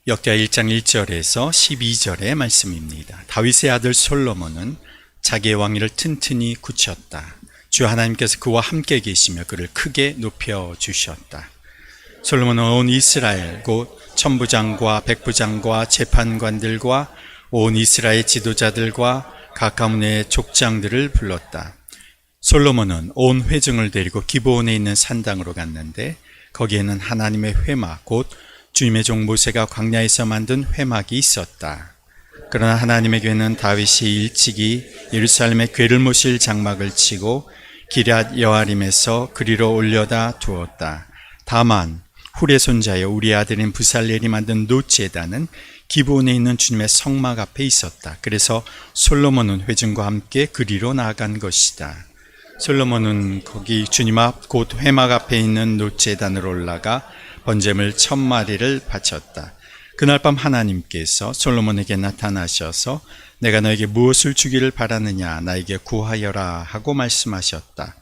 역대하 1장 1절에서 12절의 말씀입니다. 다윗의 아들 솔로몬은 자기의 왕위를 튼튼히 굳혔다. 주 하나님께서 그와 함께 계시며 그를 크게 높여주셨다. 솔로몬은 온 이스라엘 곧 천부장과 백부장과 재판관들과 온 이스라엘 지도자들과 가까운의 족장들을 불렀다. 솔로몬은 온 회중을 데리고 기브온에 있는 산당으로 갔는데 거기에는 하나님의 회막 곧 주님의 종 모세가 광야에서 만든 회막이 있었다. 그러나 하나님의 괴는 다윗이 일찍이 예루살렘에 괴를 모실 장막을 치고 기럇 여아림에서 그리로 올려다 두었다. 다만 훌의 손자여 우리 아들인 부살렐이 만든 놋제단은 기브온에 있는 주님의 성막 앞에 있었다. 그래서 솔로몬은 회중과 함께 그리로 나아간 것이다. 솔로몬은 거기 주님 앞 곧 회막 앞에 있는 놋제단으로 올라가 번제물 1000마리를 바쳤다. 그날 밤 하나님께서 솔로몬에게 나타나셔서 내가 너에게 무엇을 주기를 바라느냐 나에게 구하여라 하고 말씀하셨다.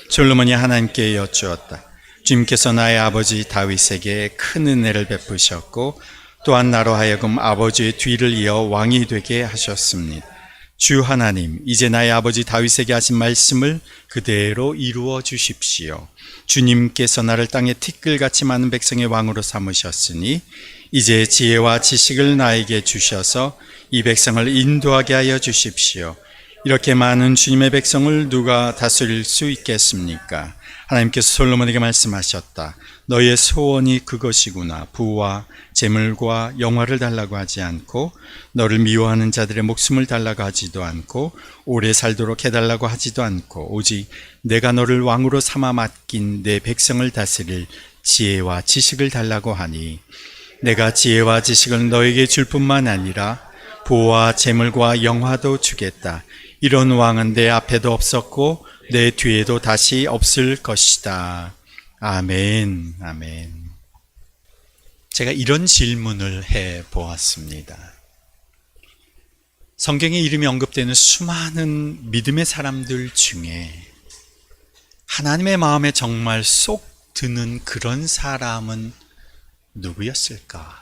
솔로몬이 하나님께 여쭈었다. 주님께서 나의 아버지 다윗에게 큰 은혜를 베푸셨고 또한 나로 하여금 아버지의 뒤를 이어 왕이 되게 하셨습니다. 주 하나님, 이제 나의 아버지 다윗에게 하신 말씀을 그대로 이루어 주십시오. 주님께서 나를 땅에 티끌같이 많은 백성의 왕으로 삼으셨으니 이제 지혜와 지식을 나에게 주셔서 이 백성을 인도하게 하여 주십시오. 이렇게 많은 주님의 백성을 누가 다스릴 수 있겠습니까? 하나님께서 솔로몬에게 말씀하셨다. 너의 소원이 그것이구나. 부와 재물과 영화를 달라고 하지 않고 너를 미워하는 자들의 목숨을 달라고 하지도 않고 오래 살도록 해달라고 하지도 않고 오직 내가 너를 왕으로 삼아 맡긴 내 백성을 다스릴 지혜와 지식을 달라고 하니 내가 지혜와 지식을 너에게 줄 뿐만 아니라 부와 재물과 영화도 주겠다. 이런 왕은 내 앞에도 없었고 내 뒤에도 다시 없을 것이다. 아멘, 아멘. 제가 이런 질문을 해보았습니다. 성경에 이름이 언급되는 수많은 믿음의 사람들 중에 하나님의 마음에 정말 쏙 드는 그런 사람은 누구였을까?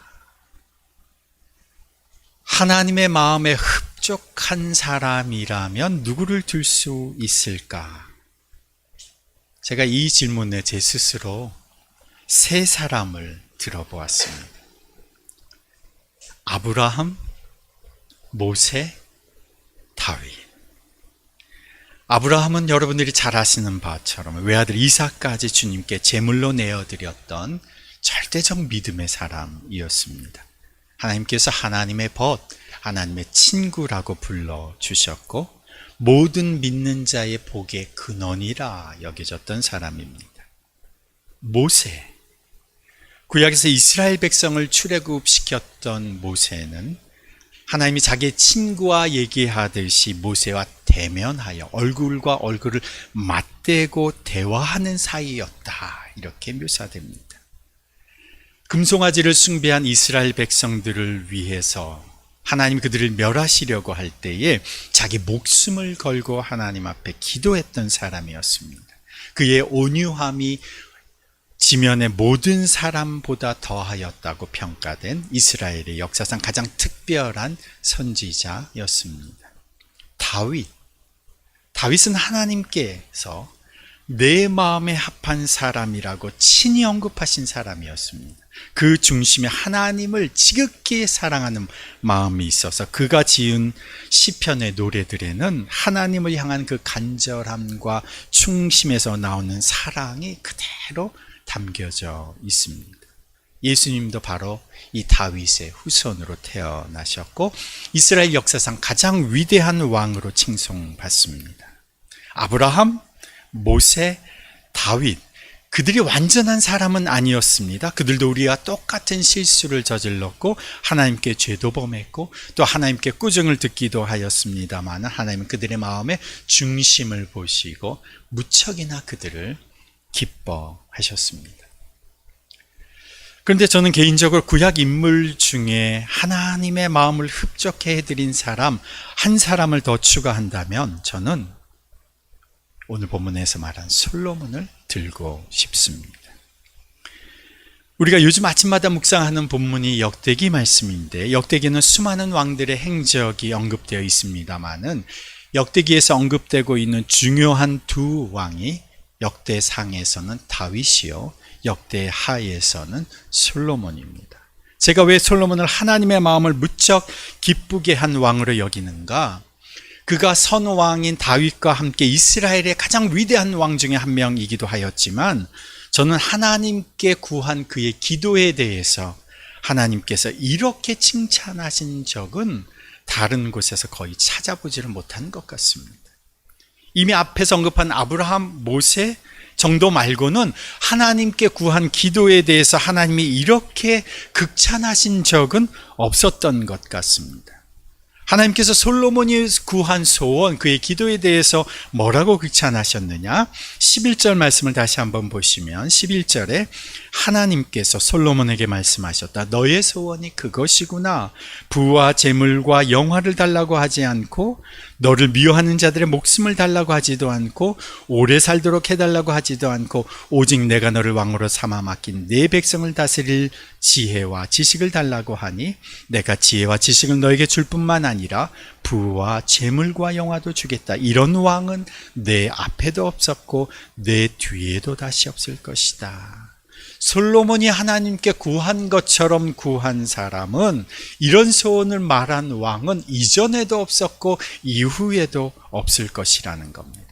하나님의 마음에 흡족한 사람이라면 누구를 들 수 있을까? 제가 이 질문에 제 스스로 세 사람을 들어보았습니다. 아브라함, 모세, 다윗. 아브라함은 여러분들이 잘 아시는 바처럼 외아들 이삭까지 주님께 제물로 내어드렸던 절대적 믿음의 사람이었습니다. 하나님께서 하나님의 벗, 하나님의 친구라고 불러주셨고 모든 믿는 자의 복의 근원이라 여겨졌던 사람입니다. 모세, 구약에서 이스라엘 백성을 출애굽시켰던 모세는 하나님이 자기의 친구와 얘기하듯이 모세와 대면하여 얼굴과 얼굴을 맞대고 대화하는 사이였다. 이렇게 묘사됩니다. 금송아지를 숭배한 이스라엘 백성들을 위해서 하나님 그들을 멸하시려고 할 때에 자기 목숨을 걸고 하나님 앞에 기도했던 사람이었습니다. 그의 온유함이 지면의 모든 사람보다 더하였다고 평가된 이스라엘의 역사상 가장 특별한 선지자였습니다. 다윗은 하나님께서 내 마음에 합한 사람이라고 친히 언급하신 사람이었습니다. 그 중심에 하나님을 지극히 사랑하는 마음이 있어서 그가 지은 시편의 노래들에는 하나님을 향한 그 간절함과 충심에서 나오는 사랑이 그대로 담겨져 있습니다. 예수님도 바로 이 다윗의 후손으로 태어나셨고 이스라엘 역사상 가장 위대한 왕으로 칭송받습니다. 아브라함, 모세, 다윗, 그들이 완전한 사람은 아니었습니다. 그들도 우리와 똑같은 실수를 저질렀고 하나님께 죄도 범했고 또 하나님께 꾸중을 듣기도 하였습니다만 하나님은 그들의 마음의 중심을 보시고 무척이나 그들을 기뻐하셨습니다. 그런데 저는 개인적으로 구약 인물 중에 하나님의 마음을 흡족해 해드린 사람 한 사람을 더 추가한다면 저는 오늘 본문에서 말한 솔로몬을 들고 싶습니다. 우리가 요즘 아침마다 묵상하는 본문이 역대기 말씀인데, 역대기는 수많은 왕들의 행적이 언급되어 있습니다마는 역대기에서 언급되고 있는 중요한 두 왕이 역대상에서는 다윗이요, 역대하에서는 솔로몬입니다. 제가 왜 솔로몬을 하나님의 마음을 무척 기쁘게 한 왕으로 여기는가? 그가 선왕인 다윗과 함께 이스라엘의 가장 위대한 왕 중에 한 명이기도 하였지만, 저는 하나님께 구한 그의 기도에 대해서 하나님께서 이렇게 칭찬하신 적은 다른 곳에서 거의 찾아보지를 못한 것 같습니다. 이미 앞에서 언급한 아브라함, 모세 정도 말고는 하나님께 구한 기도에 대해서 하나님이 이렇게 극찬하신 적은 없었던 것 같습니다. 하나님께서 솔로몬이 구한 소원, 그의 기도에 대해서 뭐라고 극찬하셨느냐? 11절 말씀을 다시 한번 보시면 11절에 하나님께서 솔로몬에게 말씀하셨다. 너의 소원이 그것이구나. 부와 재물과 영화를 달라고 하지 않고, 너를 미워하는 자들의 목숨을 달라고 하지도 않고, 오래 살도록 해달라고 하지도 않고, 오직 내가 너를 왕으로 삼아 맡긴 내 백성을 다스릴 지혜와 지식을 달라고 하니, 내가 지혜와 지식을 너에게 줄 뿐만 아니라 부와 재물과 영화도 주겠다. 이런 왕은 내 앞에도 없었고 내 뒤에도 다시 없을 것이다. 솔로몬이 하나님께 구한 것처럼 구한 사람은, 이런 소원을 말한 왕은 이전에도 없었고 이후에도 없을 것이라는 겁니다.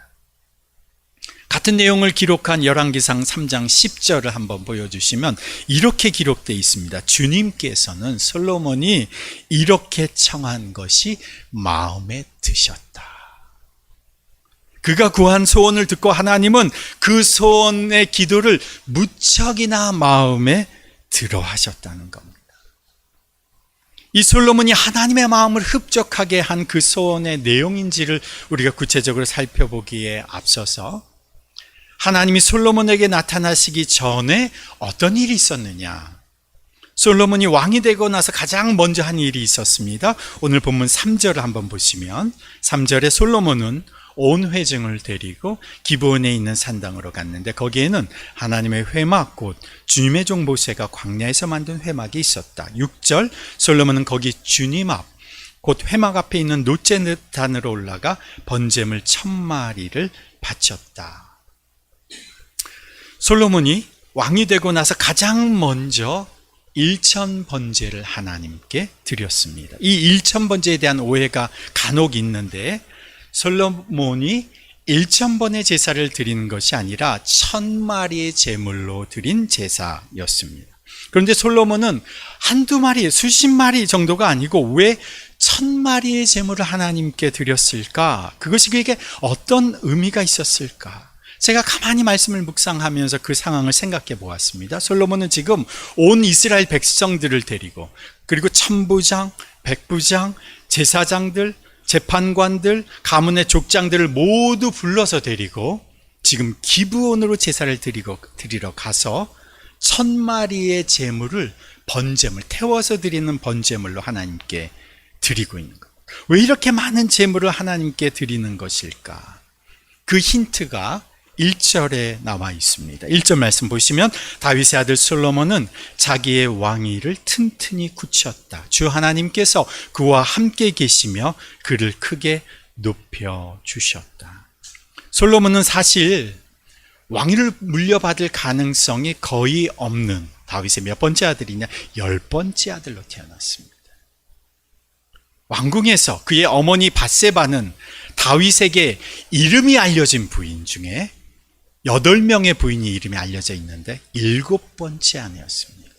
같은 내용을 기록한 열왕기상 3장 10절을 한번 보여주시면 이렇게 기록되어 있습니다. 주님께서는 솔로몬이 이렇게 청한 것이 마음에 드셨다. 그가 구한 소원을 듣고 하나님은 그 소원의 기도를 무척이나 마음에 들어 하셨다는 겁니다. 이 솔로몬이 하나님의 마음을 흡족하게 한 그 소원의 내용인지를 우리가 구체적으로 살펴보기에 앞서서, 하나님이 솔로몬에게 나타나시기 전에 어떤 일이 있었느냐? 솔로몬이 왕이 되고 나서 가장 먼저 한 일이 있었습니다. 오늘 본문 3절을 한번 보시면, 3절에 솔로몬은 온 회중을 데리고 기브온에 있는 산당으로 갔는데, 거기에는 하나님의 회막, 곧 주님의 종 모세가 광야에서 만든 회막이 있었다. 6절, 솔로몬은 거기 주님 앞, 곧 회막 앞에 있는 노제단으로 올라가 번제물 1000마리를 바쳤다. 솔로몬이 왕이 되고 나서 가장 먼저 일천번제를 하나님께 드렸습니다. 이 일천번제에 대한 오해가 간혹 있는데, 솔로몬이 1000번의 제사를 드리는 것이 아니라 1000마리의 제물로 드린 제사였습니다. 그런데 솔로몬은 한두 마리, 수십 마리 정도가 아니고 왜 1000마리의 제물을 하나님께 드렸을까? 그것이 그에게 어떤 의미가 있었을까? 제가 가만히 말씀을 묵상하면서 그 상황을 생각해 보았습니다. 솔로몬은 지금 온 이스라엘 백성들을 데리고, 그리고 천부장, 백부장, 제사장들, 재판관들, 가문의 족장들을 모두 불러서 데리고 지금 기브온으로 제사를 드리러 가서 1000마리의 제물을 번제물, 태워서 드리는 번제물로 하나님께 드리고 있는 것. 왜 이렇게 많은 제물을 하나님께 드리는 것일까? 그 힌트가 1절에 나와 있습니다. 1절 말씀 보시면, 다윗의 아들 솔로몬은 자기의 왕위를 튼튼히 굳혔다. 주 하나님께서 그와 함께 계시며 그를 크게 높여주셨다. 솔로몬은 사실 왕위를 물려받을 가능성이 거의 없는, 다윗의 몇 번째 아들이냐? 10번째 아들로 태어났습니다. 왕궁에서 그의 어머니 밧세바는 다윗에게 이름이 알려진 부인 중에 8명의 부인이 이름이 알려져 있는데 7번째 아내였습니다.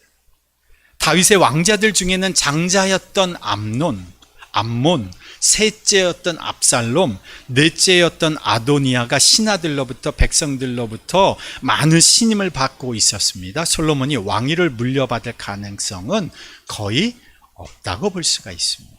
다윗의 왕자들 중에는 장자였던 암몬, 셋째였던 압살롬, 넷째였던 아도니아가 신하들로부터, 백성들로부터 많은 신임을 받고 있었습니다. 솔로몬이 왕위를 물려받을 가능성은 거의 없다고 볼 수가 있습니다.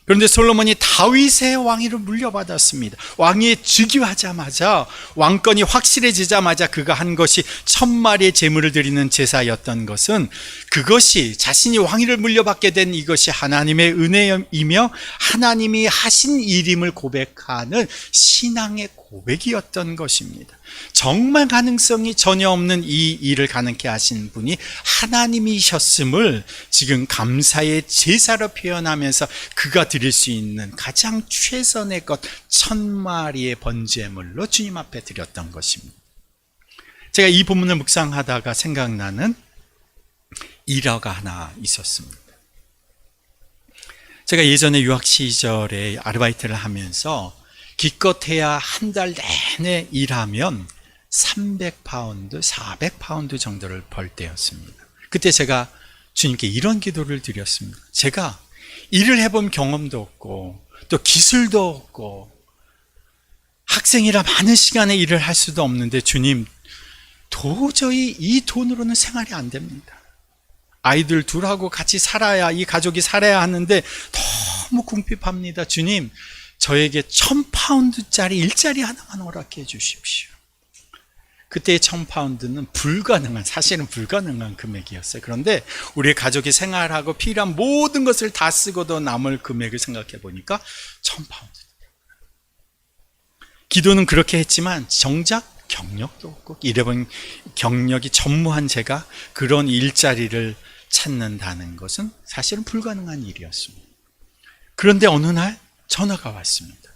그런데 솔로몬이 다윗의 왕위를 물려받았습니다. 왕위에 즉위하자마자, 왕권이 확실해지자마자 그가 한 것이 1000마리의 제물을 드리는 제사였던 것은, 그것이 자신이 왕위를 물려받게 된 이것이 하나님의 은혜이며 하나님이 하신 일임을 고백하는 신앙의 고백이었던 것입니다. 정말 가능성이 전혀 없는 이 일을 가능케 하신 분이 하나님이셨음을 지금 감사의 제사로 표현하면서 그가 드릴 수 있는 가장 최선의 것 1000마리의 번제물로 주님 앞에 드렸던 것입니다. 제가 이 부분을 묵상하다가 생각나는 일화가 하나 있었습니다. 제가 예전에 유학 시절에 아르바이트를 하면서 기껏해야 한 달 내내 일하면 300파운드, 400파운드 정도를 벌 때였습니다. 그때 제가 주님께 이런 기도를 드렸습니다. 제가 일을 해본 경험도 없고 또 기술도 없고 학생이라 많은 시간에 일을 할 수도 없는데 주님, 도저히 이 돈으로는 생활이 안 됩니다. 아이들 둘하고 같이 살아야, 이 가족이 살아야 하는데 너무 궁핍합니다. 주님, 저에게 1000파운드짜리 일자리 하나만 허락해 주십시오. 그때의 1000파운드는 사실은 불가능한 금액이었어요. 그런데 우리 가족이 생활하고 필요한 모든 것을 다 쓰고도 남을 금액을 생각해 보니까 1000파운드. 기도는 그렇게 했지만 정작 경력도 없고 잃어버린 경력이 전무한 제가 그런 일자리를 찾는다는 것은 사실은 불가능한 일이었습니다. 그런데 어느 날 전화가 왔습니다.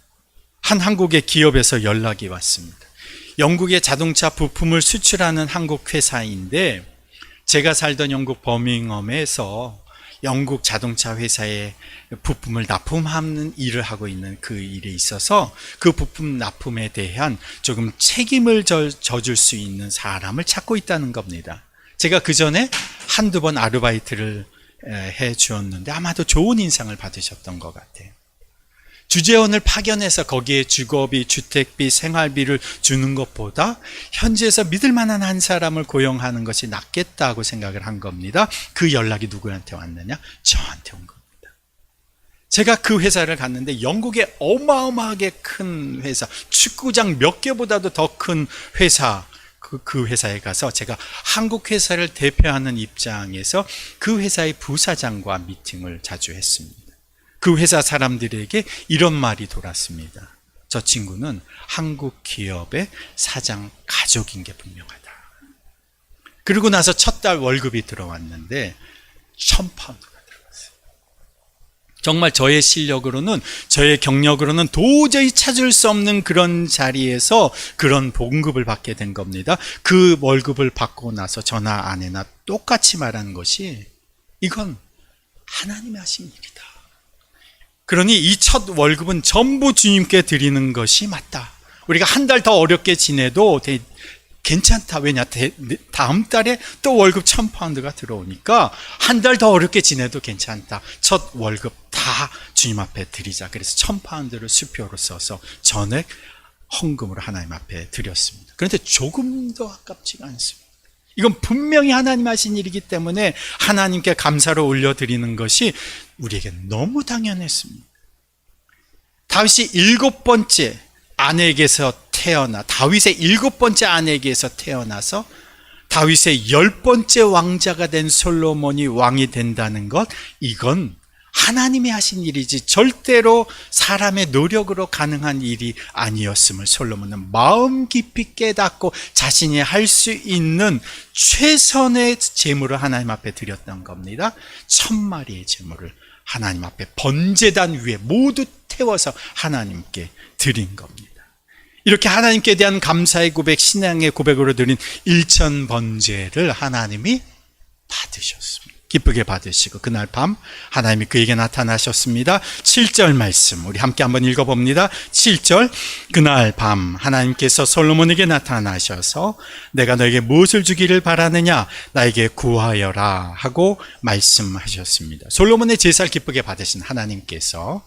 한 한국의 기업에서 연락이 왔습니다. 영국의 자동차 부품을 수출하는 한국 회사인데 제가 살던 영국 버밍엄에서 영국 자동차 회사에 부품을 납품하는 일을 하고 있는 그 일에 있어서 그 부품 납품에 대한 조금 책임을 져줄 수 있는 사람을 찾고 있다는 겁니다. 제가 그 전에 한두 번 아르바이트를 해 주었는데 아마도 좋은 인상을 받으셨던 것 같아요. 주재원을 파견해서 거기에 주거비, 주택비, 생활비를 주는 것보다 현지에서 믿을 만한 한 사람을 고용하는 것이 낫겠다고 생각을 한 겁니다. 그 연락이 누구한테 왔느냐? 저한테 온 겁니다. 제가 그 회사를 갔는데 영국의 어마어마하게 큰 회사, 축구장 몇 개보다도 더 큰 회사, 그 회사에 가서 제가 한국 회사를 대표하는 입장에서 그 회사의 부사장과 미팅을 자주 했습니다. 그 회사 사람들에게 이런 말이 돌았습니다. 저 친구는 한국 기업의 사장 가족인 게 분명하다. 그리고 나서 첫 달 월급이 들어왔는데 1000파운드가 들어갔어요. 정말 저의 실력으로는, 저의 경력으로는 도저히 찾을 수 없는 그런 자리에서 그런 봉급을 받게 된 겁니다. 그 월급을 받고 나서 저나 아내나 똑같이 말한 것이 이건 하나님이 하신 일이다. 그러니 이 첫 월급은 전부 주님께 드리는 것이 맞다. 우리가 한 달 더 어렵게 지내도 괜찮다. 왜냐? 다음 달에 또 월급 1000파운드가 들어오니까 한 달 더 어렵게 지내도 괜찮다. 첫 월급 다 주님 앞에 드리자. 그래서 1000파운드를 수표로 써서 전액 헌금으로 하나님 앞에 드렸습니다. 그런데 조금도 아깝지가 않습니다. 이건 분명히 하나님 하신 일이기 때문에 하나님께 감사로 올려드리는 것이 우리에게 너무 당연했습니다. 다윗이 7번째 아내에게서 다윗의 7번째 아내에게서 태어나서 다윗의 10번째 왕자가 된 솔로몬이 왕이 된다는 것, 이건 하나님이 하신 일이지 절대로 사람의 노력으로 가능한 일이 아니었음을 솔로몬은 마음 깊이 깨닫고 자신이 할 수 있는 최선의 제물을 하나님 앞에 드렸던 겁니다. 1000마리의 제물을 하나님 앞에 번제단 위에 모두 태워서 하나님께 드린 겁니다. 이렇게 하나님께 대한 감사의 고백, 신앙의 고백으로 드린 1000번제를 하나님이 받으셨습니다. 기쁘게 받으시고 그날 밤 하나님이 그에게 나타나셨습니다. 7절 말씀 우리 함께 한번 읽어봅니다. 7절, 그날 밤 하나님께서 솔로몬에게 나타나셔서 내가 너에게 무엇을 주기를 바라느냐, 나에게 구하여라 하고 말씀하셨습니다. 솔로몬의 제사를 기쁘게 받으신 하나님께서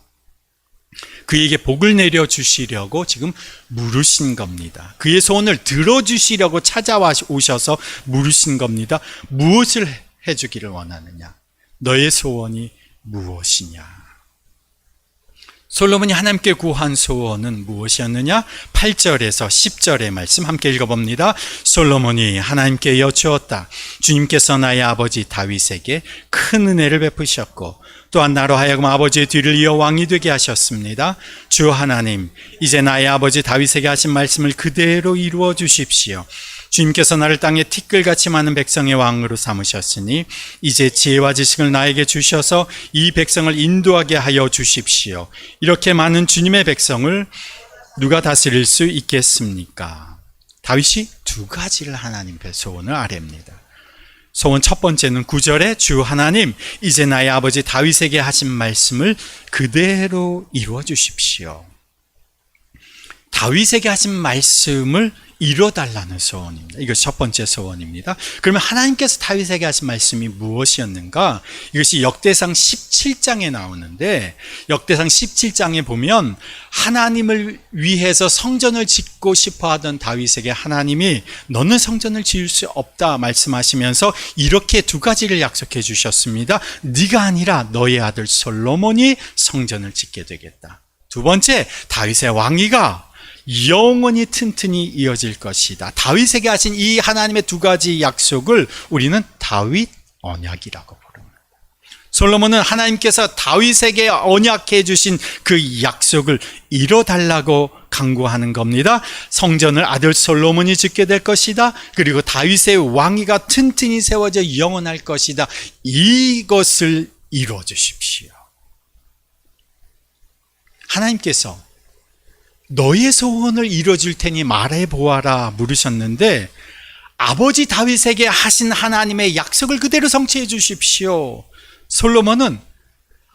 그에게 복을 내려주시려고 지금 물으신 겁니다. 그의 소원을 들어주시려고 찾아와 오셔서 물으신 겁니다. 무엇을 해주기를 원하느냐? 너의 소원이 무엇이냐? 솔로몬이 하나님께 구한 소원은 무엇이었느냐? 8절에서 10절의 말씀 함께 읽어봅니다. 솔로몬이 하나님께 여쭈었다. 주님께서 나의 아버지 다윗에게 큰 은혜를 베푸셨고 또한 나로 하여금 아버지의 뒤를 이어 왕이 되게 하셨습니다. 주 하나님, 이제 나의 아버지 다윗에게 하신 말씀을 그대로 이루어 주십시오. 주님께서 나를 땅에 티끌같이 많은 백성의 왕으로 삼으셨으니 이제 지혜와 지식을 나에게 주셔서 이 백성을 인도하게 하여 주십시오. 이렇게 많은 주님의 백성을 누가 다스릴 수 있겠습니까? 다윗이 두 가지를 하나님 앞에 소원을 아뢰입니다. 소원 첫 번째는 9절에 주 하나님, 이제 나의 아버지 다윗에게 하신 말씀을 그대로 이루어 주십시오. 다윗에게 하신 말씀을 이뤄달라는 소원입니다. 이것이 첫 번째 소원입니다. 그러면 하나님께서 다윗에게 하신 말씀이 무엇이었는가? 이것이 역대상 17장에 나오는데, 역대상 17장에 보면 하나님을 위해서 성전을 짓고 싶어 하던 다윗에게 하나님이 너는 성전을 지을 수 없다 말씀하시면서 이렇게 두 가지를 약속해 주셨습니다. 네가 아니라 너의 아들 솔로몬이 성전을 짓게 되겠다. 두 번째, 다윗의 왕위가 영원히 튼튼히 이어질 것이다. 다윗에게 하신 이 하나님의 두 가지 약속을 우리는 다윗 언약이라고 부릅니다. 솔로몬은 하나님께서 다윗에게 언약해 주신 그 약속을 이뤄달라고 간구하는 겁니다. 성전을 아들 솔로몬이 짓게 될 것이다. 그리고 다윗의 왕위가 튼튼히 세워져 영원할 것이다. 이것을 이루어 주십시오. 하나님께서 너의 소원을 이뤄줄 테니 말해보아라 물으셨는데, 아버지 다윗에게 하신 하나님의 약속을 그대로 성취해 주십시오. 솔로몬은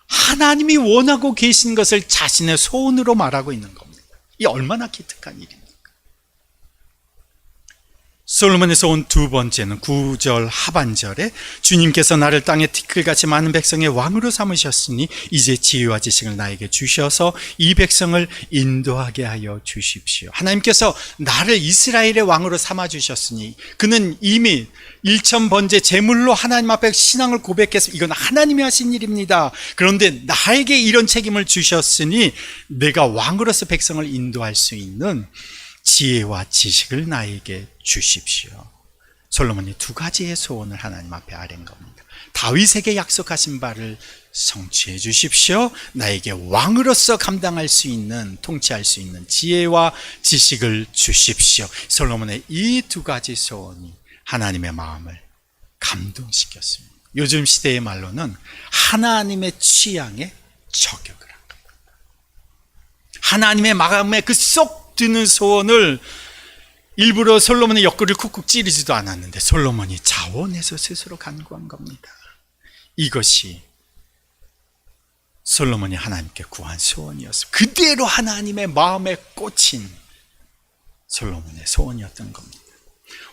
하나님이 원하고 계신 것을 자신의 소원으로 말하고 있는 겁니다. 이 얼마나 기특한 일입니까? 솔로몬의 소원 두 번째는 9절 하반절에 주님께서 나를 땅에 티끌같이 많은 백성의 왕으로 삼으셨으니 이제 지혜와 지식을 나에게 주셔서 이 백성을 인도하게 하여 주십시오. 하나님께서 나를 이스라엘의 왕으로 삼아주셨으니 그는 이미 일천번제 제물로 하나님 앞에 신앙을 고백해서 이건 하나님이 하신 일입니다. 그런데 나에게 이런 책임을 주셨으니 내가 왕으로서 백성을 인도할 수 있는 지혜와 지식을 나에게 주십시오. 솔로몬이 두 가지의 소원을 하나님 앞에 아뢰는 겁니다. 다윗에게 약속하신 바를 성취해 주십시오. 나에게 왕으로서 감당할 수 있는, 통치할 수 있는 지혜와 지식을 주십시오. 솔로몬의 이 두 가지 소원이 하나님의 마음을 감동시켰습니다. 요즘 시대의 말로는 하나님의 취향에 저격을 한 겁니다. 하나님의 마음에 그 쏙 드는 소원을 일부러 솔로몬의 옆구리를 쿡쿡 찌르지도 않았는데 솔로몬이 자원해서 스스로 간구한 겁니다. 이것이 솔로몬이 하나님께 구한 소원이었습니다. 그대로 하나님의 마음에 꽂힌 솔로몬의 소원이었던 겁니다.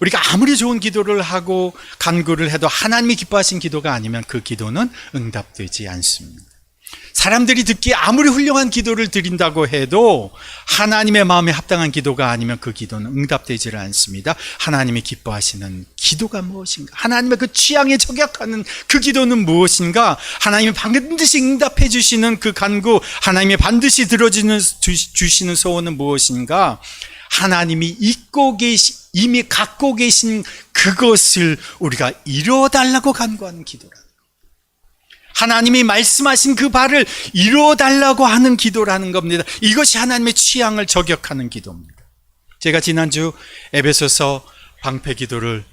우리가 아무리 좋은 기도를 하고 간구를 해도 하나님이 기뻐하신 기도가 아니면 그 기도는 응답되지 않습니다. 사람들이 듣기에 아무리 훌륭한 기도를 드린다고 해도 하나님의 마음에 합당한 기도가 아니면 그 기도는 응답되지를 않습니다. 하나님이 기뻐하시는 기도가 무엇인가? 하나님의 그 취향에 저격하는 그 기도는 무엇인가? 하나님이 반드시 응답해 주시는 그 간구, 하나님이 반드시 주시는 소원은 무엇인가? 하나님이 이미 갖고 계신 그것을 우리가 이루어달라고 간구하는 기도라. 하나님이 말씀하신 그 바를 이루어달라고 하는 기도라는 겁니다. 이것이 하나님의 취향을 저격하는 기도입니다. 제가 지난주 에베소서 방패 기도를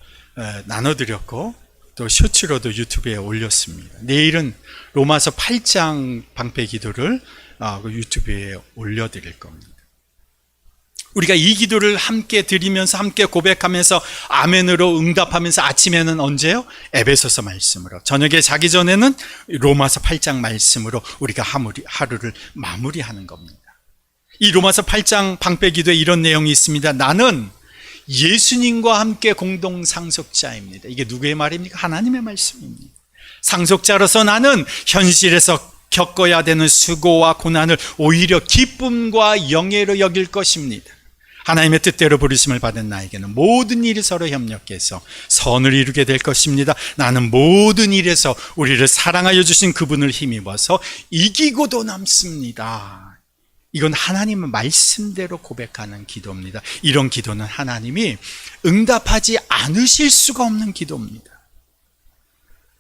나눠드렸고 또 쇼츠로도 유튜브에 올렸습니다. 내일은 로마서 8장 방패 기도를 유튜브에 올려드릴 겁니다. 우리가 이 기도를 함께 드리면서 함께 고백하면서 아멘으로 응답하면서 아침에는 언제요? 에베소서 말씀으로, 저녁에 자기 전에는 로마서 8장 말씀으로 우리가 하루를 마무리하는 겁니다. 이 로마서 8장 방패 기도에 이런 내용이 있습니다. 나는 예수님과 함께 공동 상속자입니다. 이게 누구의 말입니까? 하나님의 말씀입니다. 상속자로서 나는 현실에서 겪어야 되는 수고와 고난을 오히려 기쁨과 영예로 여길 것입니다. 하나님의 뜻대로 부르심을 받은 나에게는 모든 일이 서로 협력해서 선을 이루게 될 것입니다. 나는 모든 일에서 우리를 사랑하여 주신 그분을 힘입어서 이기고도 남습니다. 이건 하나님의 말씀대로 고백하는 기도입니다. 이런 기도는 하나님이 응답하지 않으실 수가 없는 기도입니다.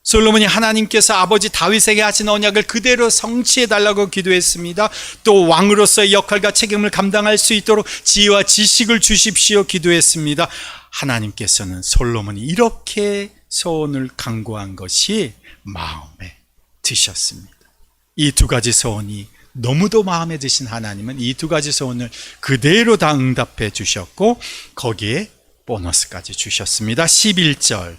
솔로몬이 하나님께서 아버지 다윗에게 하신 언약을 그대로 성취해달라고 기도했습니다. 또 왕으로서의 역할과 책임을 감당할 수 있도록 지혜와 지식을 주십시오 기도했습니다. 하나님께서는 솔로몬이 이렇게 소원을 간구한 것이 마음에 드셨습니다. 이 두 가지 소원이 너무도 마음에 드신 하나님은 이 두 가지 소원을 그대로 다 응답해 주셨고 거기에 보너스까지 주셨습니다. 11절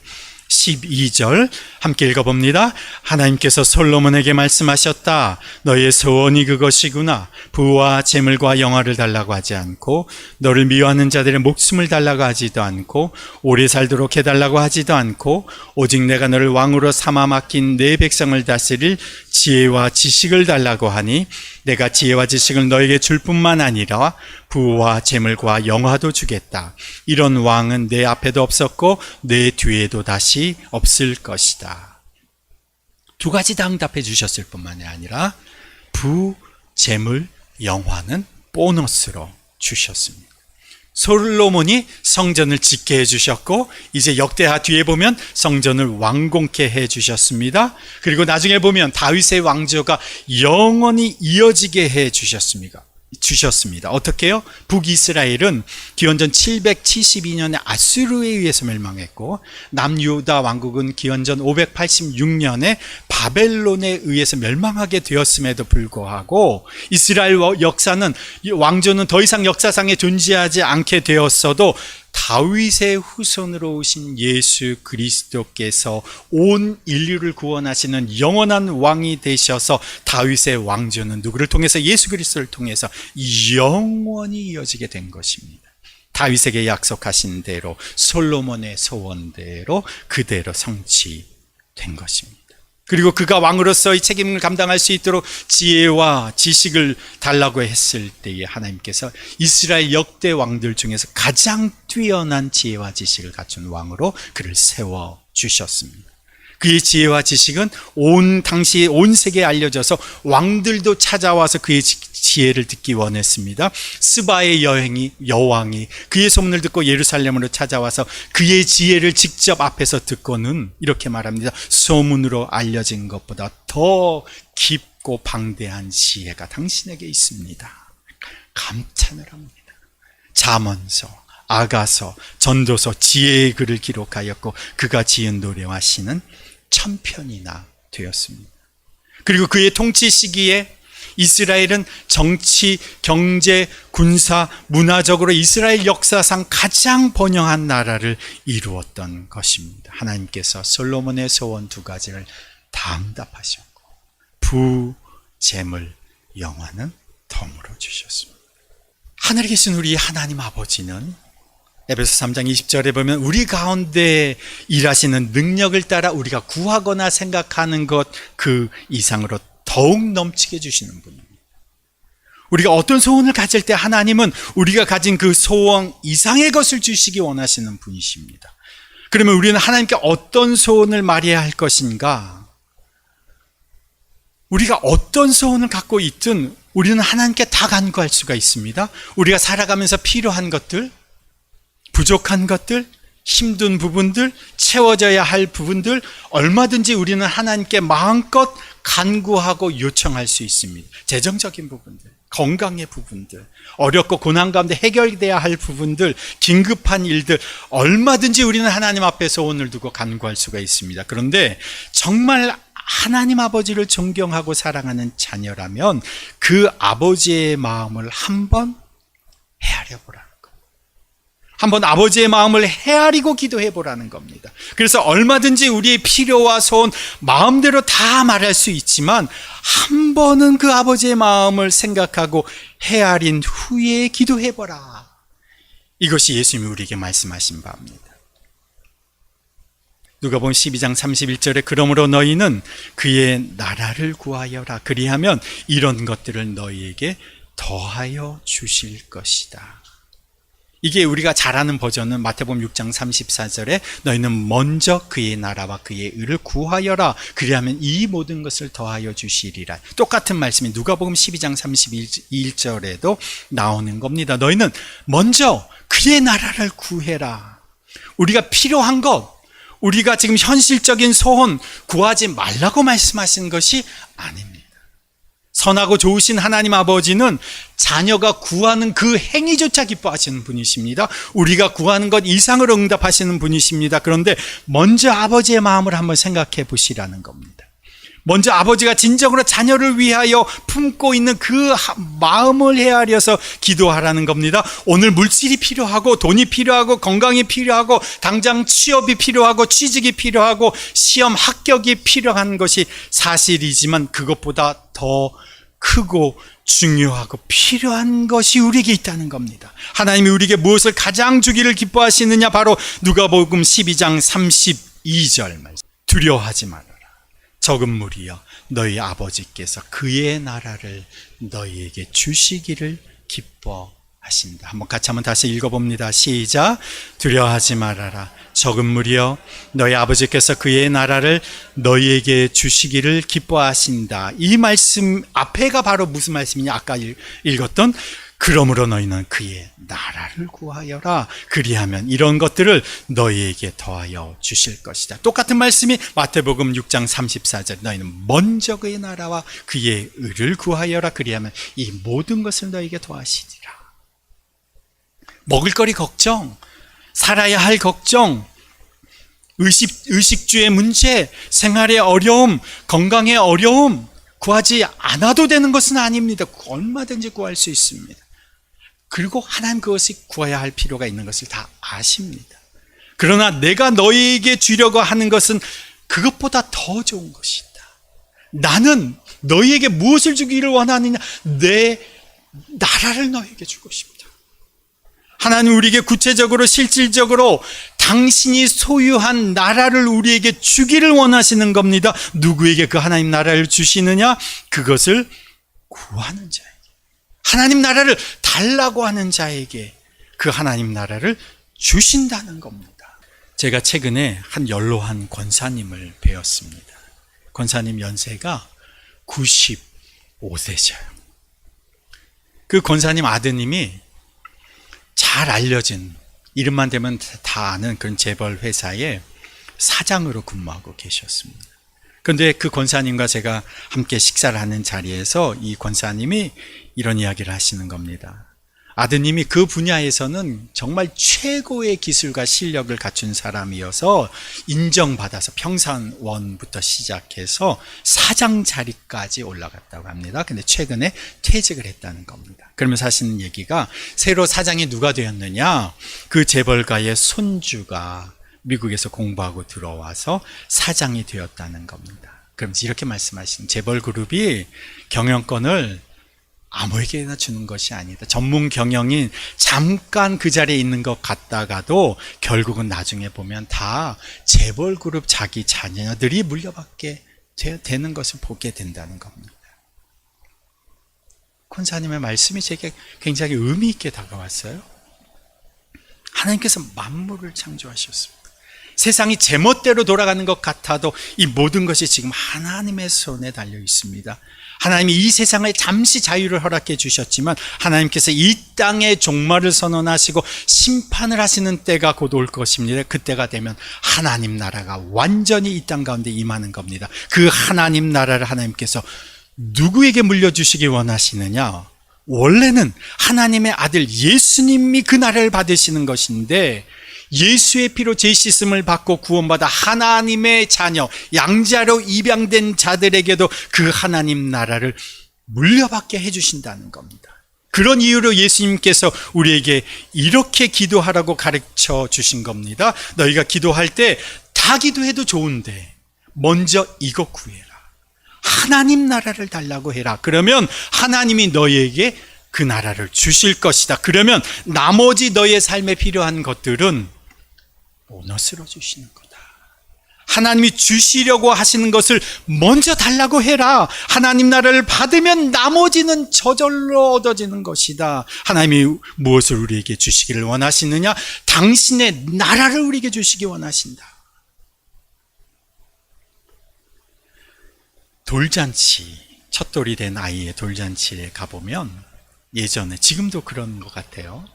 12절 함께 읽어봅니다. 하나님께서 솔로몬에게 말씀하셨다. 너의 소원이 그것이구나. 부와 재물과 영화를 달라고 하지 않고 너를 미워하는 자들의 목숨을 달라고 하지도 않고 오래 살도록 해달라고 하지도 않고 오직 내가 너를 왕으로 삼아 맡긴 내 백성을 다스릴 지혜와 지식을 달라고 하니 내가 지혜와 지식을 너에게 줄 뿐만 아니라 부와 재물과 영화도 주겠다. 이런 왕은 내 앞에도 없었고 내 뒤에도 다시 없을 것이다. 두 가지 다 응답해 주셨을 뿐만이 아니라 부, 재물, 영화는 보너스로 주셨습니다. 솔로몬이 성전을 짓게 해주셨고 이제 역대하 뒤에 보면 성전을 완공케 해주셨습니다. 그리고 나중에 보면 다윗의 왕조가 영원히 이어지게 해주셨습니다. 어떻게요? 북이스라엘은 기원전 772년에 아수르에 의해서 멸망했고 남유다 왕국은 기원전 586년에 바벨론에 의해서 멸망하게 되었음에도 불구하고 이스라엘 역사는 왕조는 더 이상 역사상에 존재하지 않게 되었어도 다윗의 후손으로 오신 예수 그리스도께서 온 인류를 구원하시는 영원한 왕이 되셔서 다윗의 왕조는 누구를 통해서? 예수 그리스도를 통해서 영원히 이어지게 된 것입니다. 다윗에게 약속하신 대로 솔로몬의 소원대로 그대로 성취된 것입니다. 그리고 그가 왕으로서의 책임을 감당할 수 있도록 지혜와 지식을 달라고 했을 때에 하나님께서 이스라엘 역대 왕들 중에서 가장 뛰어난 지혜와 지식을 갖춘 왕으로 그를 세워주셨습니다. 그의 지혜와 지식은 당시 온 세계에 알려져서 왕들도 찾아와서 그의 지혜를 듣기 원했습니다. 스바의 여왕이 그의 소문을 듣고 예루살렘으로 찾아와서 그의 지혜를 직접 앞에서 듣고는 이렇게 말합니다. 소문으로 알려진 것보다 더 깊고 방대한 지혜가 당신에게 있습니다. 감탄을 합니다. 잠언서, 아가서, 전도서, 지혜의 글을 기록하였고 그가 지은 노래와 시는 1000편이나 되었습니다. 그리고 그의 통치 시기에 이스라엘은 정치, 경제, 군사, 문화적으로 이스라엘 역사상 가장 번영한 나라를 이루었던 것입니다. 하나님께서 솔로몬의 소원 두 가지를 다 응답하셨고 부, 재물, 영화는 덤으로 주셨습니다. 하늘에 계신 우리 하나님 아버지는 에베소 3장 20절에 보면 우리 가운데 일하시는 능력을 따라 우리가 구하거나 생각하는 것 그 이상으로 더욱 넘치게 주시는 분입니다. 우리가 어떤 소원을 가질 때 하나님은 우리가 가진 그 소원 이상의 것을 주시기 원하시는 분이십니다. 그러면 우리는 하나님께 어떤 소원을 말해야 할 것인가? 우리가 어떤 소원을 갖고 있든 우리는 하나님께 다 간구할 수가 있습니다. 우리가 살아가면서 필요한 것들, 부족한 것들, 힘든 부분들, 채워져야 할 부분들 얼마든지 우리는 하나님께 마음껏 간구하고 요청할 수 있습니다. 재정적인 부분들, 건강의 부분들, 어렵고 고난 가운데 해결돼야 할 부분들, 긴급한 일들 얼마든지 우리는 하나님 앞에 소원을 두고 간구할 수가 있습니다. 그런데 정말 하나님 아버지를 존경하고 사랑하는 자녀라면 그 아버지의 마음을 한번 헤아려 보라는 겁니다. 한번 아버지의 마음을 헤아리고 기도해 보라는 겁니다. 그래서 얼마든지 우리의 필요와 소원 마음대로 다 말할 수 있지만 한 번은 그 아버지의 마음을 생각하고 헤아린 후에 기도해 보라. 이것이 예수님이 우리에게 말씀하신 바입니다. 누가복음 12장 31절에 그러므로 너희는 그의 나라를 구하여라. 그리하면 이런 것들을 너희에게 더하여 주실 것이다. 이게 우리가 잘 아는 버전은 마태복음 6장 34절에 너희는 먼저 그의 나라와 그의 의를 구하여라. 그리하면 이 모든 것을 더하여 주시리라. 똑같은 말씀이 누가복음 12장 31절에도 나오는 겁니다. 너희는 먼저 그의 나라를 구해라. 우리가 필요한 것, 우리가 지금 현실적인 소원 구하지 말라고 말씀하신 것이 아닙니다. 선하고 좋으신 하나님 아버지는 자녀가 구하는 그 행위조차 기뻐하시는 분이십니다. 우리가 구하는 것 이상으로 응답하시는 분이십니다. 그런데 먼저 아버지의 마음을 한번 생각해 보시라는 겁니다. 먼저 아버지가 진정으로 자녀를 위하여 품고 있는 그 마음을 헤아려서 기도하라는 겁니다. 오늘 물질이 필요하고 돈이 필요하고 건강이 필요하고 당장 취업이 필요하고 취직이 필요하고 시험 합격이 필요한 것이 사실이지만 그것보다 더 크고 중요하고 필요한 것이 우리에게 있다는 겁니다. 하나님이 우리에게 무엇을 가장 주기를 기뻐하시느냐? 바로 누가복음 12장 32절 말씀. 두려워하지 말아라. 적은 무리여 너희 아버지께서 그의 나라를 너희에게 주시기를 기뻐하신다. 한번 같이 한번 다시 읽어봅니다. 시작. 두려워하지 말아라. 적은 무리여 너희 아버지께서 그의 나라를 너희에게 주시기를 기뻐하신다. 이 말씀 앞에가 바로 무슨 말씀이냐? 아까 읽었던 그러므로 너희는 그의 나라를 구하여라. 그리하면 이런 것들을 너희에게 더하여 주실 것이다. 똑같은 말씀이 마태복음 6장 34절 너희는 먼저 그의 나라와 그의 의를 구하여라. 그리하면 이 모든 것을 너희에게 더하시리라. 먹을거리 걱정, 살아야 할 걱정, 의식주의 문제, 생활의 어려움, 건강의 어려움 구하지 않아도 되는 것은 아닙니다. 얼마든지 구할 수 있습니다. 그리고 하나님 그것이 구해야 할 필요가 있는 것을 다 아십니다. 그러나 내가 너희에게 주려고 하는 것은 그것보다 더 좋은 것이다. 나는 너희에게 무엇을 주기를 원하느냐? 내 나라를 너희에게 주고 싶다. 하나님 우리에게 구체적으로 실질적으로 당신이 소유한 나라를 우리에게 주기를 원하시는 겁니다. 누구에게 그 하나님 나라를 주시느냐? 그것을 구하는 자에게, 하나님 나라를 달라고 하는 자에게 그 하나님 나라를 주신다는 겁니다. 제가 최근에 한 연로한 권사님을 배웠습니다. 권사님 연세가 95세셔요. 그 권사님 아드님이 잘 알려진, 이름만 대면 다 아는 그런 재벌 회사의 사장으로 근무하고 계셨습니다. 그런데 그 권사님과 제가 함께 식사를 하는 자리에서 이 권사님이 이런 이야기를 하시는 겁니다. 아드님이 그 분야에서는 정말 최고의 기술과 실력을 갖춘 사람이어서 인정받아서 평산원부터 시작해서 사장 자리까지 올라갔다고 합니다. 근데 최근에 퇴직을 했다는 겁니다. 그러면서 하시는 얘기가 새로 사장이 누가 되었느냐? 그 재벌가의 손주가 미국에서 공부하고 들어와서 사장이 되었다는 겁니다. 그러면서 이렇게 말씀하시는, 재벌 그룹이 경영권을 아무에게나 주는 것이 아니다. 전문 경영인 잠깐 그 자리에 있는 것 같다가도 결국은 나중에 보면 다 재벌 그룹 자기 자녀들이 물려받게 되는 것을 보게 된다는 겁니다. 권사님의 말씀이 제게 굉장히 의미 있게 다가왔어요. 하나님께서 만물을 창조하셨습니다. 세상이 제멋대로 돌아가는 것 같아도 이 모든 것이 지금 하나님의 손에 달려 있습니다. 하나님이 이 세상에 잠시 자유를 허락해 주셨지만 하나님께서 이 땅의 종말을 선언하시고 심판을 하시는 때가 곧 올 것입니다. 그때가 되면 하나님 나라가 완전히 이 땅 가운데 임하는 겁니다. 그 하나님 나라를 하나님께서 누구에게 물려주시기 원하시느냐? 원래는 하나님의 아들 예수님이 그 나라를 받으시는 것인데, 예수의 피로 죄 씻음을 받고 구원받아 하나님의 자녀, 양자로 입양된 자들에게도 그 하나님 나라를 물려받게 해주신다는 겁니다. 그런 이유로 예수님께서 우리에게 이렇게 기도하라고 가르쳐 주신 겁니다. 너희가 기도할 때 다 기도해도 좋은데 먼저 이거 구해라. 하나님 나라를 달라고 해라. 그러면 하나님이 너희에게 그 나라를 주실 것이다. 그러면 나머지 너의 삶에 필요한 것들은 보너스로 주시는 거다. 하나님이 주시려고 하시는 것을 먼저 달라고 해라. 하나님 나라를 받으면 나머지는 저절로 얻어지는 것이다. 하나님이 무엇을 우리에게 주시기를 원하시느냐? 당신의 나라를 우리에게 주시기 원하신다. 돌잔치, 첫돌이 된 아이의 돌잔치에 가보면 예전에, 지금도 그런 것 같아요.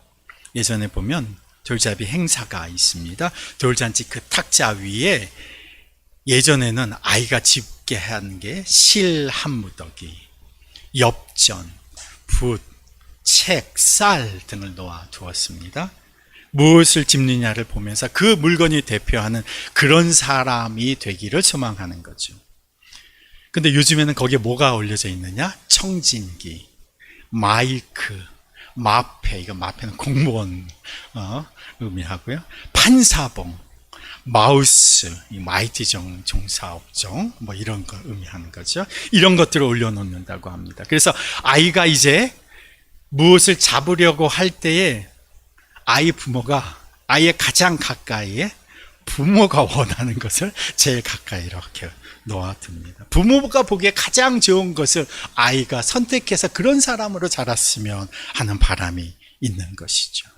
예전에 보면 돌잡이 행사가 있습니다. 돌잔치 그 탁자 위에 예전에는 아이가 집게 한 게 실 한 무더기, 엽전, 붓, 책, 쌀 등을 놓아 두었습니다. 무엇을 집느냐를 보면서 그 물건이 대표하는 그런 사람이 되기를 소망하는 거죠. 근데 요즘에는 거기에 뭐가 올려져 있느냐? 청진기, 마이크, 마패, 이거 마패는 공무원 의미하고요. 판사봉, 마우스, IT 종사업종, 뭐 이런 거 의미하는 거죠. 이런 것들을 올려놓는다고 합니다. 그래서 아이가 이제 무엇을 잡으려고 할 때에 아이 부모가 아이의 가장 가까이에 부모가 원하는 것을 제일 가까이 이렇게 놓아둡니다. 부모가 보기에 가장 좋은 것을 아이가 선택해서 그런 사람으로 자랐으면 하는 바람이 있는 것이죠.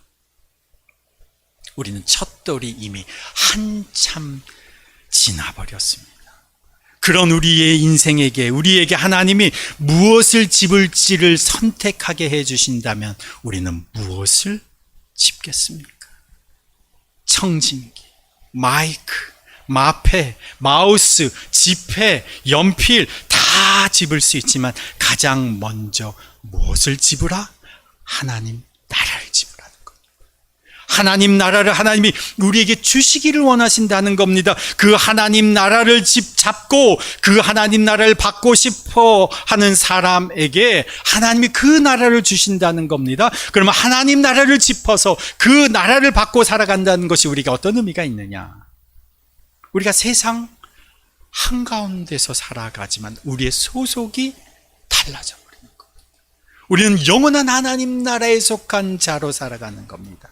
우리는 첫돌이 이미 한참 지나버렸습니다. 그런 우리의 인생에게, 우리에게 하나님이 무엇을 집을지를 선택하게 해주신다면 우리는 무엇을 집겠습니까? 청진기, 마이크, 마패, 마우스, 지폐, 연필 다 집을 수 있지만 가장 먼저 무엇을 집으라? 하나님 나라를 집으라는 겁니다. 하나님 나라를 하나님이 우리에게 주시기를 원하신다는 겁니다. 그 하나님 나라를 잡고 그 하나님 나라를 받고 싶어 하는 사람에게 하나님이 그 나라를 주신다는 겁니다. 그러면 하나님 나라를 짚어서 그 나라를 받고 살아간다는 것이 우리가 어떤 의미가 있느냐? 우리가 세상 한가운데서 살아가지만 우리의 소속이 달라져 버리는 겁니다. 우리는 영원한 하나님 나라에 속한 자로 살아가는 겁니다.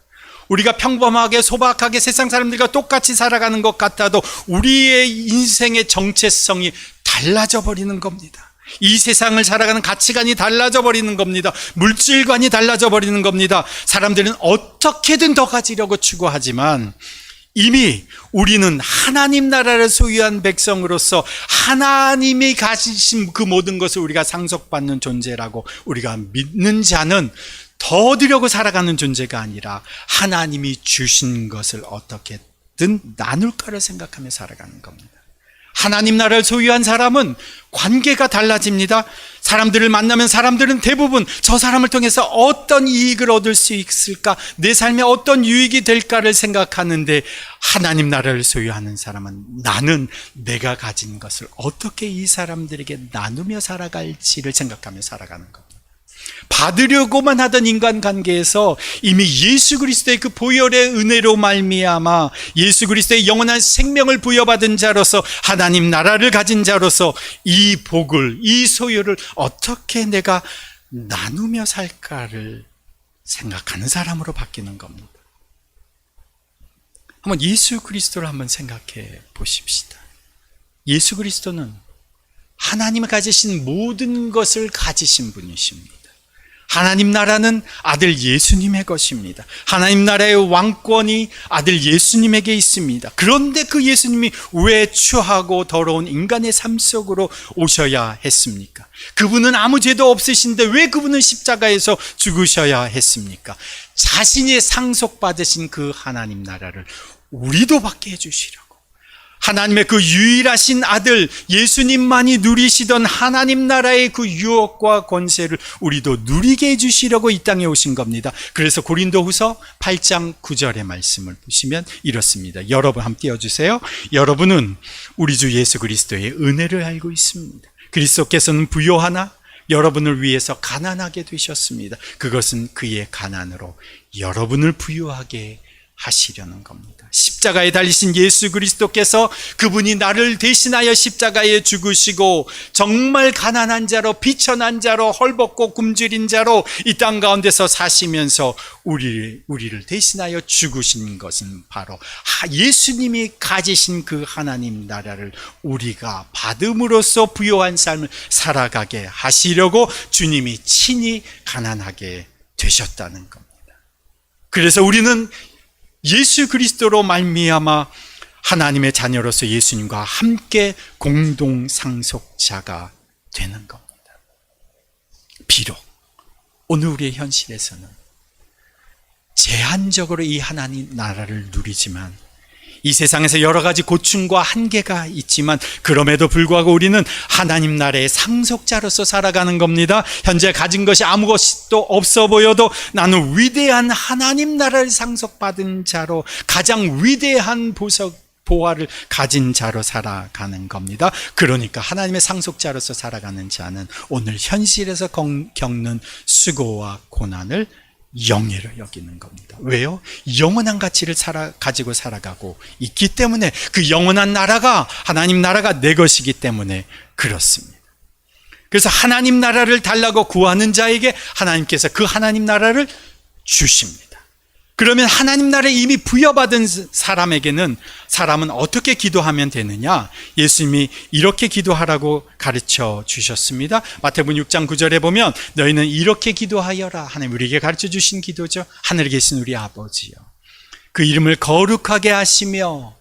우리가 평범하게 소박하게 세상 사람들과 똑같이 살아가는 것 같아도 우리의 인생의 정체성이 달라져 버리는 겁니다. 이 세상을 살아가는 가치관이 달라져 버리는 겁니다. 물질관이 달라져 버리는 겁니다. 사람들은 어떻게든 더 가지려고 추구하지만 이미 우리는 하나님 나라를 소유한 백성으로서 하나님이 가지신 그 모든 것을 우리가 상속받는 존재라고 우리가 믿는 자는 더 얻으려고 살아가는 존재가 아니라 하나님이 주신 것을 어떻게든 나눌까를 생각하며 살아가는 겁니다. 하나님 나라를 소유한 사람은 관계가 달라집니다. 사람들을 만나면 사람들은 대부분 저 사람을 통해서 어떤 이익을 얻을 수 있을까, 내 삶에 어떤 유익이 될까를 생각하는데, 하나님 나라를 소유하는 사람은 나는 내가 가진 것을 어떻게 이 사람들에게 나누며 살아갈지를 생각하며 살아가는 겁니다. 받으려고만 하던 인간관계에서 이미 예수 그리스도의 그 보혈의 은혜로 말미암아 예수 그리스도의 영원한 생명을 부여받은 자로서 하나님 나라를 가진 자로서 이 복을, 이 소유를 어떻게 내가 나누며 살까를 생각하는 사람으로 바뀌는 겁니다. 한번 예수 그리스도를 한번 생각해 보십시다. 예수 그리스도는 하나님이 가지신 모든 것을 가지신 분이십니다. 하나님 나라는 아들 예수님의 것입니다. 하나님 나라의 왕권이 아들 예수님에게 있습니다. 그런데 그 예수님이 왜 추하고 더러운 인간의 삶 속으로 오셔야 했습니까? 그분은 아무 죄도 없으신데 왜 그분은 십자가에서 죽으셔야 했습니까? 자신이 상속받으신 그 하나님 나라를 우리도 받게 해주시려고, 하나님의 그 유일하신 아들 예수님만이 누리시던 하나님 나라의 그 유업과 권세를 우리도 누리게 해주시려고 이 땅에 오신 겁니다. 그래서 고린도후서 8장 9절의 말씀을 보시면 이렇습니다. 여러분 함께 띄워주세요. 여러분은 우리 주 예수 그리스도의 은혜를 알고 있습니다. 그리스도께서는 부요하나 여러분을 위해서 가난하게 되셨습니다. 그것은 그의 가난으로 여러분을 부유하게 하시려는 겁니다. 십자가에 달리신 예수 그리스도께서 그분이 나를 대신하여 십자가에 죽으시고 정말 가난한 자로 비천한 자로 헐벗고 굶주린 자로 이 땅 가운데서 사시면서 우리를 대신하여 죽으신 것은 바로 예수님이 가지신 그 하나님 나라를 우리가 받음으로써 부요한 삶을 살아가게 하시려고 주님이 친히 가난하게 되셨다는 겁니다. 그래서 우리는 예수 그리스도로 말미암아 하나님의 자녀로서 예수님과 함께 공동 상속자가 되는 겁니다. 비록 오늘 우리의 현실에서는 제한적으로 이 하나님 나라를 누리지만 이 세상에서 여러 가지 고충과 한계가 있지만 그럼에도 불구하고 우리는 하나님 나라의 상속자로서 살아가는 겁니다. 현재 가진 것이 아무것도 없어 보여도 나는 위대한 하나님 나라를 상속받은 자로 가장 위대한 보화를 가진 자로 살아가는 겁니다. 그러니까 하나님의 상속자로서 살아가는 자는 오늘 현실에서 겪는 수고와 고난을 영예로 여기는 겁니다. 왜요? 영원한 가치를 가지고 살아가고 있기 때문에 그 영원한 나라가 하나님 나라가 내 것이기 때문에 그렇습니다. 그래서 하나님 나라를 달라고 구하는 자에게 하나님께서 그 하나님 나라를 주십니다. 그러면 하나님 나라에 이미 부여받은 사람은 어떻게 기도하면 되느냐? 예수님이 이렇게 기도하라고 가르쳐 주셨습니다. 마태복음 6장 9절에 보면 너희는 이렇게 기도하여라. 하나님 우리에게 가르쳐 주신 기도죠. 하늘에 계신 우리 아버지요, 그 이름을 거룩하게 하시며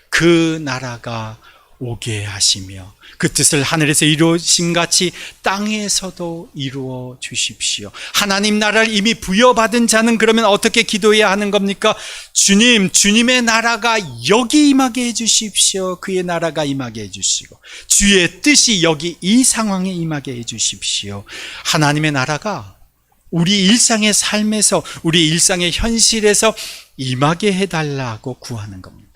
그 나라가 오게 하시며 그 뜻을 하늘에서 이루어진 같이 땅에서도 이루어 주십시오. 하나님 나라를 이미 부여받은 자는 그러면 어떻게 기도해야 하는 겁니까? 주님의 나라가 여기 임하게 해주십시오. 그의 나라가 임하게 해주시고 주의 뜻이 여기 이 상황에 임하게 해주십시오. 하나님의 나라가 우리 일상의 삶에서 우리 일상의 현실에서 임하게 해달라고 구하는 겁니다.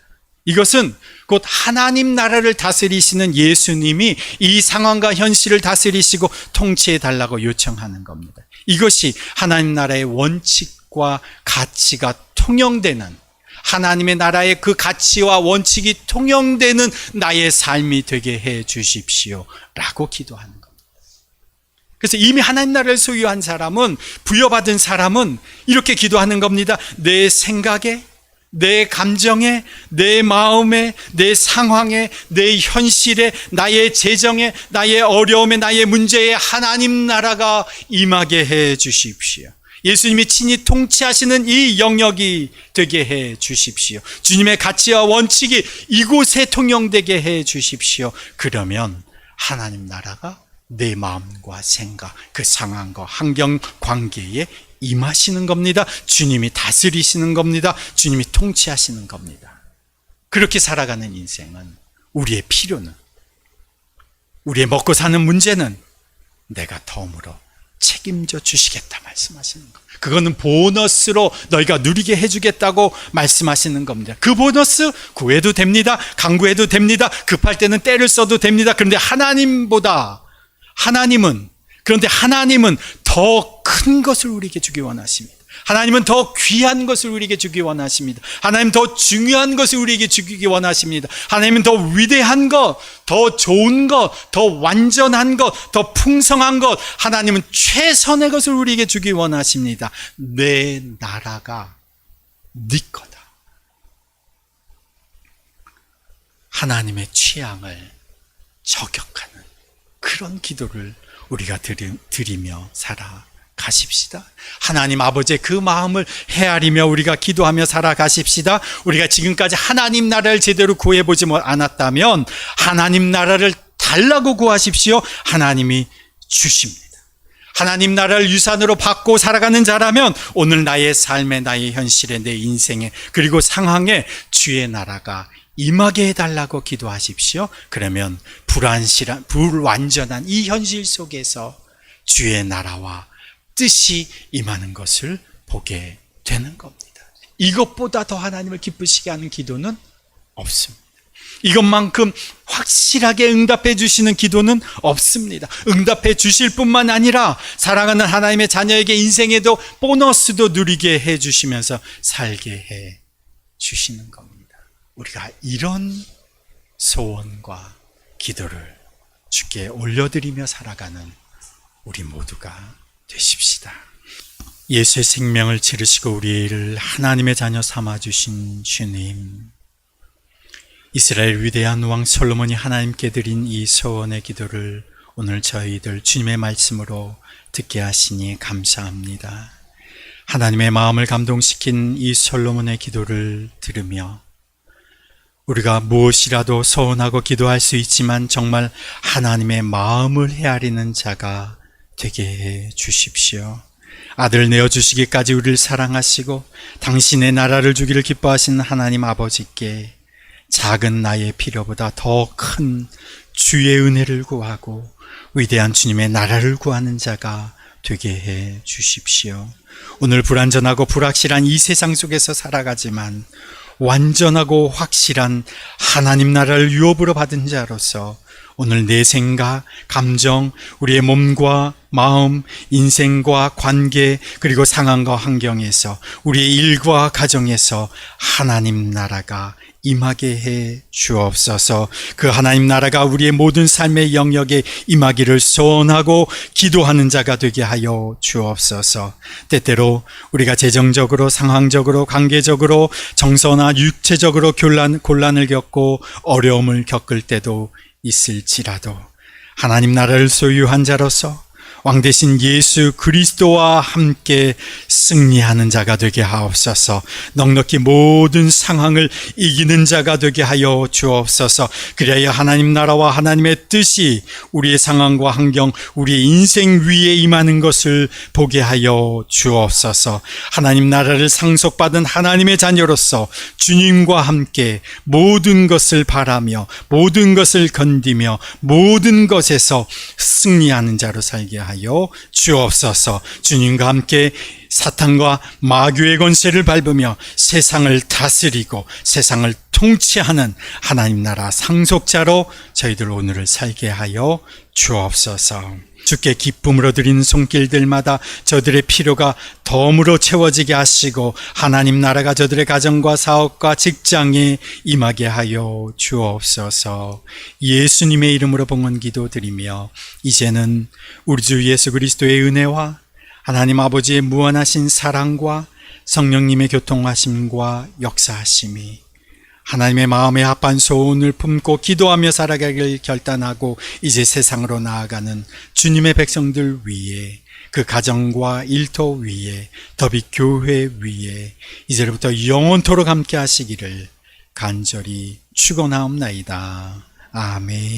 이것은 곧 하나님 나라를 다스리시는 예수님이 이 상황과 현실을 다스리시고 통치해 달라고 요청하는 겁니다. 이것이 하나님 나라의 원칙과 가치가 통용되는, 하나님의 나라의 그 가치와 원칙이 통용되는 나의 삶이 되게 해 주십시오 라고 기도하는 겁니다. 그래서 이미 하나님 나라를 소유한 사람은, 부여받은 사람은 이렇게 기도하는 겁니다. 내 생각에, 내 감정에, 내 마음에, 내 상황에, 내 현실에, 나의 재정에, 나의 어려움에, 나의 문제에 하나님 나라가 임하게 해 주십시오. 예수님이 친히 통치하시는 이 영역이 되게 해 주십시오. 주님의 가치와 원칙이 이곳에 통용되게 해 주십시오. 그러면 하나님 나라가 내 마음과 생각, 그 상황과 환경 관계에 임하시는 겁니다. 주님이 다스리시는 겁니다. 주님이 통치하시는 겁니다. 그렇게 살아가는 인생은, 우리의 필요는, 우리의 먹고 사는 문제는 내가 덤으로 책임져 주시겠다 말씀하시는 겁니다. 그거는 보너스로 너희가 누리게 해주겠다고 말씀하시는 겁니다. 그 보너스 구해도 됩니다. 강구해도 됩니다. 급할 때는 때를 써도 됩니다. 그런데 하나님은 더 큰 것을 우리에게 주기 원하십니다. 하나님은 더 귀한 것을 우리에게 주기 원하십니다. 하나님은 더 중요한 것을 우리에게 주기 원하십니다. 하나님은 더 위대한 것, 더 좋은 것, 더 완전한 것, 더 풍성한 것, 하나님은 최선의 것을 우리에게 주기 원하십니다. 내 나라가 네 거다. 하나님의 취향을 저격하는 그런 기도를 우리가 드리며 살아가십시다. 하나님 아버지의 그 마음을 헤아리며 우리가 기도하며 살아가십시다. 우리가 지금까지 하나님 나라를 제대로 구해보지 않았다면 하나님 나라를 달라고 구하십시오. 하나님이 주십니다. 하나님 나라를 유산으로 받고 살아가는 자라면 오늘 나의 삶에, 나의 현실에, 내 인생에, 그리고 상황에 주의 나라가 임하게 해달라고 기도하십시오. 그러면 불완전한 이 현실 속에서 주의 나라와 뜻이 임하는 것을 보게 되는 겁니다. 이것보다 더 하나님을 기쁘시게 하는 기도는 없습니다. 이것만큼 확실하게 응답해 주시는 기도는 없습니다. 응답해 주실 뿐만 아니라 사랑하는 하나님의 자녀에게 인생에도 보너스도 누리게 해 주시면서 살게 해 주시는 겁니다. 우리가 이런 소원과 기도를 주께 올려드리며 살아가는 우리 모두가 되십시다. 예수의 생명을 치르시고 우리를 하나님의 자녀 삼아주신 주님, 이스라엘 위대한 왕 솔로몬이 하나님께 드린 이 소원의 기도를 오늘 저희들 주님의 말씀으로 듣게 하시니 감사합니다. 하나님의 마음을 감동시킨 이 솔로몬의 기도를 들으며 우리가 무엇이라도 소원하고 기도할 수 있지만 정말 하나님의 마음을 헤아리는 자가 되게 해 주십시오. 아들 내어주시기까지 우리를 사랑하시고 당신의 나라를 주기를 기뻐하신 하나님 아버지께 작은 나의 필요보다 더 큰 주의 은혜를 구하고 위대한 주님의 나라를 구하는 자가 되게 해 주십시오. 오늘 불완전하고 불확실한 이 세상 속에서 살아가지만 완전하고 확실한 하나님 나라를 유업으로 받은 자로서 오늘 내 생각, 감정, 우리의 몸과 마음, 인생과 관계, 그리고 상황과 환경에서 우리의 일과 가정에서 하나님 나라가 임하게 해 주옵소서. 그 하나님 나라가 우리의 모든 삶의 영역에 임하기를 소원하고 기도하는 자가 되게 하여 주옵소서. 때때로 우리가 재정적으로, 상황적으로, 관계적으로, 정서나 육체적으로 곤란을 겪고 어려움을 겪을 때도 있을지라도 하나님 나라를 소유한 자로서 왕 대신 예수 그리스도와 함께 승리하는 자가 되게 하옵소서. 넉넉히 모든 상황을 이기는 자가 되게 하여 주옵소서. 그래야 하나님 나라와 하나님의 뜻이 우리의 상황과 환경, 우리의 인생 위에 임하는 것을 보게 하여 주옵소서. 하나님 나라를 상속받은 하나님의 자녀로서 주님과 함께 모든 것을 바라며 모든 것을 건디며 모든 것에서 승리하는 자로 살게 하여 주옵소서. 주님과 함께 사탄과 마귀의 권세를 밟으며 세상을 다스리고 세상을 통치하는 하나님 나라 상속자로 저희들 오늘을 살게 하여 주옵소서. 주께 기쁨으로 드리는 손길들마다 저들의 필요가 덤으로 채워지게 하시고 하나님 나라가 저들의 가정과 사업과 직장에 임하게 하여 주옵소서. 예수님의 이름으로 봉헌 기도드리며 이제는 우리 주 예수 그리스도의 은혜와 하나님 아버지의 무한하신 사랑과 성령님의 교통하심과 역사하심이 하나님의 마음에 합한 소원을 품고 기도하며 살아가길 결단하고 이제 세상으로 나아가는 주님의 백성들 위에, 그 가정과 일터 위에, 더비 교회 위에 이제부터 영원토록 함께 하시기를 간절히 축원하옵나이다. 아멘.